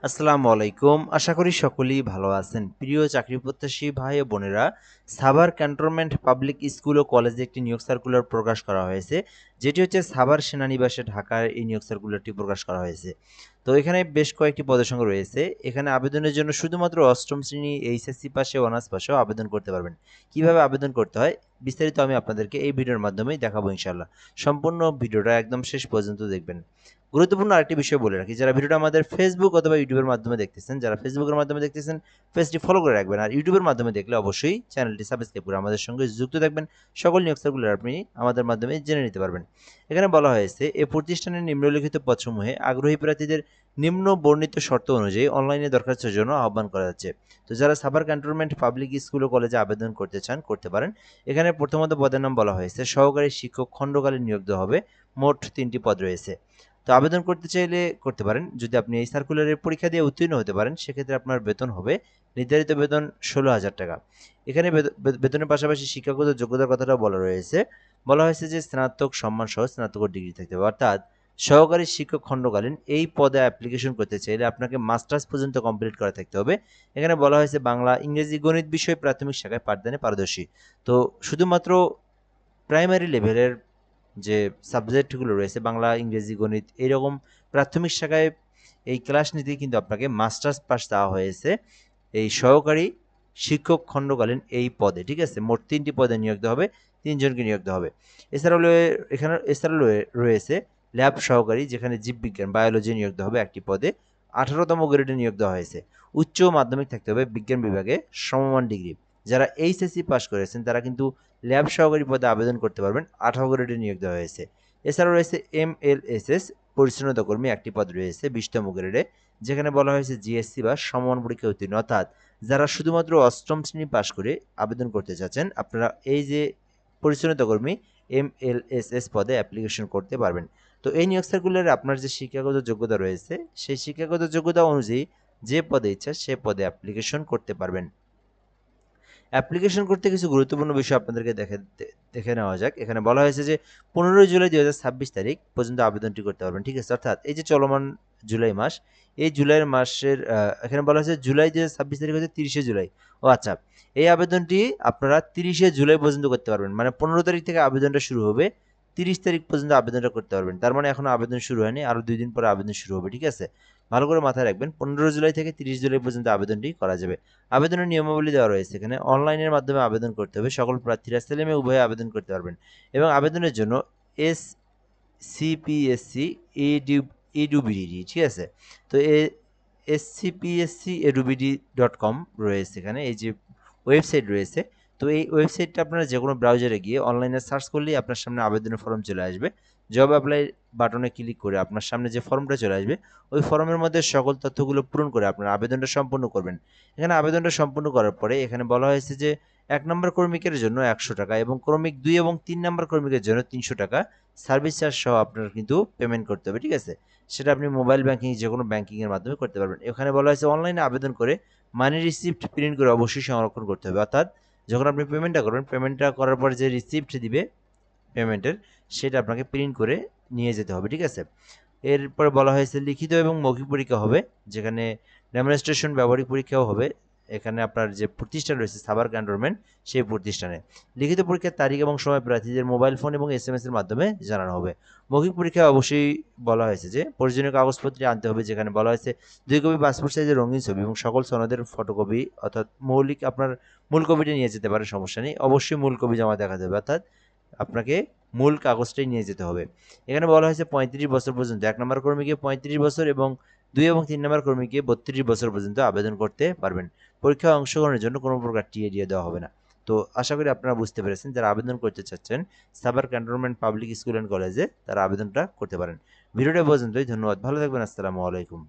আসসালামু আলাইকুম। আশা করি সকলেই ভালো আছেন। প্রিয় চাকরি প্রত্যাশী ভাই ও বোনেরা, সাভার ক্যান্টনমেন্ট পাবলিক স্কুল ও কলেজে একটি নিয়োগ সার্কুলার প্রকাশ করা হয়েছে। যেটি হচ্ছে সাভার সেনানিবাসে ঢাকার এই নিয়োগ সার্কুলারটি প্রকাশ করা হয়েছে। তো এখানে বেশ কয়েকটি পদের সংখ্যা রয়েছে। এখানে আবেদনের জন্য শুধুমাত্র অষ্টম শ্রেণী এইচএসসি পাশে অনার্স পাশেও আবেদন করতে পারবেন। কিভাবে আবেদন করতে হয় বিস্তারিত আমি আপনাদেরকে এই ভিডিওর মাধ্যমেই দেখাবো ইনশাআল্লাহ। সম্পূর্ণ ভিডিওটা একদম শেষ পর্যন্ত দেখবেন। গুরুত্বপূর্ণ আরেকটি বিষয় বলে রাখি, যারা ভিডিওটা আমাদের ফেসবুক অথবা ইউটিউবের মাধ্যমে দেখতেছেন, যারা ফেসবুকের মাধ্যমে দেখতেছেন পেজটি ফলো করে রাখবেন, আর ইউটিউবের মাধ্যমে দেখলে অবশ্যই চ্যানেলটি সাবস্ক্রাইব করে আমাদের সঙ্গে যুক্ত থাকবেন। সকল নিয়োগ সার্কুলার আপনি আমাদের মাধ্যমে জেনে নিতে পারবেন। এখানে বলা হয়েছে, এ প্রতিষ্ঠানের নিম্নলিখিত পদসমূহে আগ্রহী প্রার্থীদের নিম্ন বর্ণিত শর্ত অনুযায়ী অনলাইনে দরখাস্তের জন্য আহ্বান করা যাচ্ছে। তো যারা সাভার ক্যান্টনমেন্ট পাবলিক স্কুল ও কলেজে আবেদন করতে চান করতে পারেন। এখানে প্রথমত পদের নাম বলা হয়েছে সহকারী শিক্ষক খণ্ডকালীন নিয়োগ দেওয়া হবে। মোট ৩টি পদ রয়েছে। তো আবেদন করতে চাইলে করতে পারেন। যদি আপনি এই সার্কুলারের পরীক্ষা দিয়ে উত্তীর্ণ হতে পারেন, সেক্ষেত্রে আপনার বেতন হবে নির্ধারিত বেতন ১৬,০০০ টাকা। এখানে বেতনের পাশাপাশি শিক্ষাগত যোগ্যতার কথাটাও বলা রয়েছে। বলা হয়েছে যে স্নাতক সম্মানসহ স্নাতকোত্তর ডিগ্রি থাকতে হবে। অর্থাৎ সহকারী শিক্ষক খণ্ডকালীন এই পদে অ্যাপ্লিকেশন করতে চাইলে আপনাকে মাস্টার্স পর্যন্ত কমপ্লিট করা থাকতে হবে। এখানে বলা হয়েছে বাংলা, ইংরেজি, গণিত বিষয়ে প্রাথমিক শাখায় পাঠদানে পারদর্শী। তো শুধুমাত্র প্রাইমারি লেভেলের যে সাবজেক্টগুলো রয়েছে বাংলা, ইংরেজি, গণিত এইরকম প্রাথমিক শাখায় এই ক্লাস নিতেই কিন্তু আপনাকে মাস্টার্স পাস দেওয়া হয়েছে এই সহকারী শিক্ষক খণ্ডকালীন এই পদে। ঠিক আছে? মোট ৩টি পদে নিয়োগ দেওয়া হবে, ৩ জনকে নিয়োগ দেওয়া হবে। এছাড়াও রয়েছে ল্যাব সহকারী, যেখানে জীববিজ্ঞান বায়োলজি নিয়োগ দেওয়া হবে একটি পদে। ১৮তম গ্রেডে নিয়োগ দেওয়া হয়েছে। উচ্চ মাধ্যমিক থাকতে হবে বিজ্ঞান বিভাগে সমমান ডিগ্রি। যারা এইচএসসি পাস করেছেন তারা কিন্তু ল্যাব সহকারী পদে আবেদন করতে পারবেন। ১৮ গ্রেডে নিয়োগ দেওয়া হয়েছে। এছাড়াও রয়েছে এমএলএসএস পরিচ্ছন্নতা কর্মী একটি পদ রয়েছে ২০তম গ্রেডে, যেখানে বলা হয়েছে জিএসসি বা সমমান পরীক্ষায় উত্তীর্ণ। অর্থাৎ যারা শুধুমাত্র অষ্টম শ্রেণী পাস করে আবেদন করতে চাচ্ছেন, আপনারা এই যে পরিচ্ছন্নতা কর্মী এমএলএসএস পদে অ্যাপ্লিকেশন করতে পারবেন। তো এই নিয়োগ সার্কুলারে আপনার যে শিক্ষাগত যোগ্যতা রয়েছে, সেই শিক্ষাগত যোগ্যতা অনুযায়ী যে পদে ইচ্ছা সে পদে অ্যাপ্লিকেশন করতে পারবেন। অ্যাপ্লিকেশন করতে কিছু গুরুত্বপূর্ণ বিষয় আপনাদেরকে দেখে নেওয়া যাক। এখানে বলা হয়েছে যে ১৫ জুলাই ২০২৬ তারিখ পর্যন্ত আবেদনটি করতে পারবেন। ঠিক আছে? অর্থাৎ এই যে চলমান জুলাই মাস, এই জুলাই মাসের এখানে বলা হয়েছে জুলাই ২০২৬ তারিখ হচ্ছে ৩০শে জুলাই। ও আচ্ছা। এই আবেদনটি আপনারা ৩০শে জুলাই পর্যন্ত করতে পারবেন। মানে ১৫ তারিখ থেকে আবেদনটা শুরু হবে। ৩০ তারিখ পর্যন্ত আবেদনটা করতে পারবেন। তার মানে এখনো আবেদন শুরু হয়নি। আরো ২ দিন পরে আবেদন শুরু হবে। ঠিক আছে? ভালো করে মাথায় রাখবেন। ১৫ জুলাই থেকে ৩০ জুলাই পর্যন্ত আবেদনটি করা যাবে। আবেদনের নিয়মাবলী দেওয়া রয়েছে এখানে। অনলাইনের মাধ্যমে আবেদন করতে হবে। সকল প্রার্থীরা ছেলে-মেয়ে উভয়ে আবেদন করতে পারবেন এবং আবেদনের জন্য এসসিপিএসসি এডুবিডি, ঠিক আছে? তো এসসিপিএসসি এডুবিডি.com রয়েছে এখানে। এই যে ওয়েবসাইট রয়েছে। তো এই ওয়েবসাইটটা আপনারা যেকোনো ব্রাউজারে গিয়ে অনলাইনে সার্চ করলেই আপনার সামনে আবেদনের ফর্ম চলে আসবে। জব অ্যাপ্লাই বাটনে ক্লিক করে আপনার সামনে যে ফর্মটা চলে আসবে, ওই ফর্মের মধ্যে সকল তথ্যগুলো পূরণ করে আপনার আবেদনটা সম্পূর্ণ করবেন। এখানে আবেদনটা সম্পূর্ণ করার পরে এখানে বলা হয়েছে যে ১ নম্বর কর্মীকের জন্য ১০০ টাকা এবং ক্রমিক ২ এবং ৩ নম্বর কর্মীকের জন্য ৩০০ টাকা সার্ভিস চার্জ সহ আপনার কিন্তু পেমেন্ট করতে হবে। ঠিক আছে? সেটা আপনি মোবাইল ব্যাংকিং যেকোনো ব্যাংকিংয়ের মাধ্যমে করতে পারবেন। এখানে বলা হয়েছে অনলাইনে আবেদন করে মানি রিসিপ্ট প্রিন্ট করে অবশ্যই সংরক্ষণ করতে হবে। অর্থাৎ যখন আপনি পেমেন্টটা করবেন, পেমেন্টটা করার পর যে রিসিপ্ট দিবে পেমেন্টের, সেটা আপনাকে প্রিন্ট করে নিয়ে যেতে হবে। ঠিক আছে? এরপরে বলা হয়েছে লিখিত এবং মৌখিক পরীক্ষা হবে, যেখানে ডেমনস্ট্রেশন ব্যবহারিক পরীক্ষাও হবে। এখানে আপনার যে প্রতিষ্ঠান রয়েছে সাভার ক্যান্টনমেন্ট, সেই প্রতিষ্ঠানে লিখিত পরীক্ষার তারিখ এবং সময় প্রার্থীদের মোবাইল ফোন এবং এসএমএস এর মাধ্যমে জানানো হবে। মৌখিক পরীক্ষা অবশ্যই বলা হয়েছে যে প্রয়োজনীয় কাগজপত্র আনতে হবে, যেখানে বলা হয়েছে ২ কপি পাসপোর্ট সাইজের রঙিন ছবি এবং সকল সনদের ফটোকপি, অর্থাৎ মৌলিক আপনার মূল কপিটা নিয়ে যেতে পারে, সমস্যা নেই। অবশ্যই মূল কপি জমা দেখাতে হবে, অর্থাৎ আপনাকে মূল কাগজটাই নিয়ে যেতে হবে। এখানে বলা হয়েছে ৩৫ বছর পর্যন্ত ১ নম্বর কর্মীকে ৩৫ বছর এবং ২ এবং ৩ নম্বর কর্মীকে ৩২ বছর পর্যন্ত আবেদন করতে পারবেন। পরীক্ষায় অংশগ্রহণের জন্য কোনো প্রকার টিএ দেওয়া হবে না। তো আশা করি আপনারা বুঝতে পেরেছেন, যারা আবেদন করতে চাচ্ছেন Savar cantonment public school and কলেজে তারা আবেদনটা করতে পারেন। ভিডিওটা পর্যন্তই। ধন্যবাদ। ভালো থাকবেন। আসসালামু আলাইকুম।